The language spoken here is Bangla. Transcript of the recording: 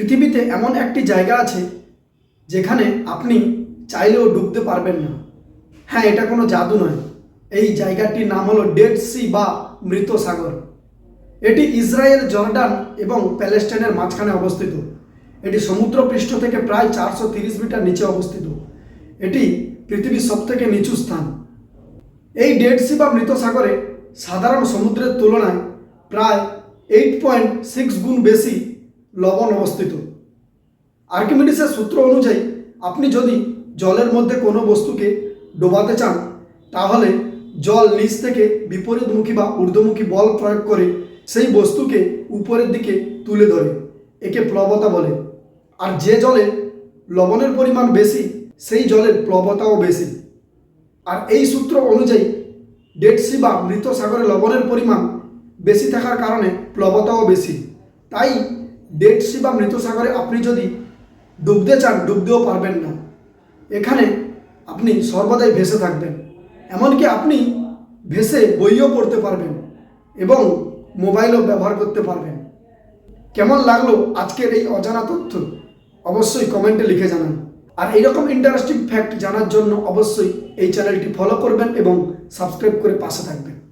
পৃথিবীতে এমন একটি জায়গা আছে যেখানে আপনি চাইলেও ডুবতে পারবেন না। হ্যাঁ, এটা কোনো জাদু নয়। এই জায়গাটির নাম হলো ডেড সি বা মৃত সাগর। এটি ইসরায়েল, জর্ডান এবং প্যালেস্টাইনের মাঝখানে অবস্থিত। এটি সমুদ্রপৃষ্ঠ থেকে প্রায় 430 মিটার নিচে অবস্থিত। এটি পৃথিবীর সবথেকে নিচু স্থান। এই ডেড সি বা মৃত সাগরে সাধারণ সমুদ্রের তুলনায় প্রায় 8.6 গুণ বেশি লবণ অবস্থিত। আর্কিমিডিসের সূত্র অনুযায়ী আপনি যদি জলের মধ্যে কোনো বস্তুকে ডোবাতে চান, তাহলে জল নিচ থেকে বিপরীতমুখী বা ঊর্ধ্বমুখী বল প্রয়োগ করে সেই বস্তুকে উপরের দিকে তুলে ধরে। একে প্লবতা বলে। আর যে জলে লবণের পরিমাণ বেশি, সেই জলের প্লবতাও বেশি। আর এই সূত্র অনুযায়ী ডেড সি বা মৃত সাগরে লবণের পরিমাণ বেশি থাকার কারণে প্লবতাও বেশি। তাই ডেড সি বা মৃত সাগরে আপনি যদি ডুবতে চান, ডুবতেও পারবেন না। এখানে আপনি সর্বদাই ভেসে থাকবেন। এমনকি আপনি ভেসে বইও পড়তে পারবেন এবং মোবাইলও ব্যবহার করতে পারবেন। কেমন লাগলো আজকের এই অজানা তথ্য? অবশ্যই কমেন্টে লিখে জানান। আর এইরকম ইন্টারেস্টিং ফ্যাক্ট জানার জন্য অবশ্যই এই চ্যানেলটি ফলো করবেন এবং সাবস্ক্রাইব করে পাশে থাকবেন।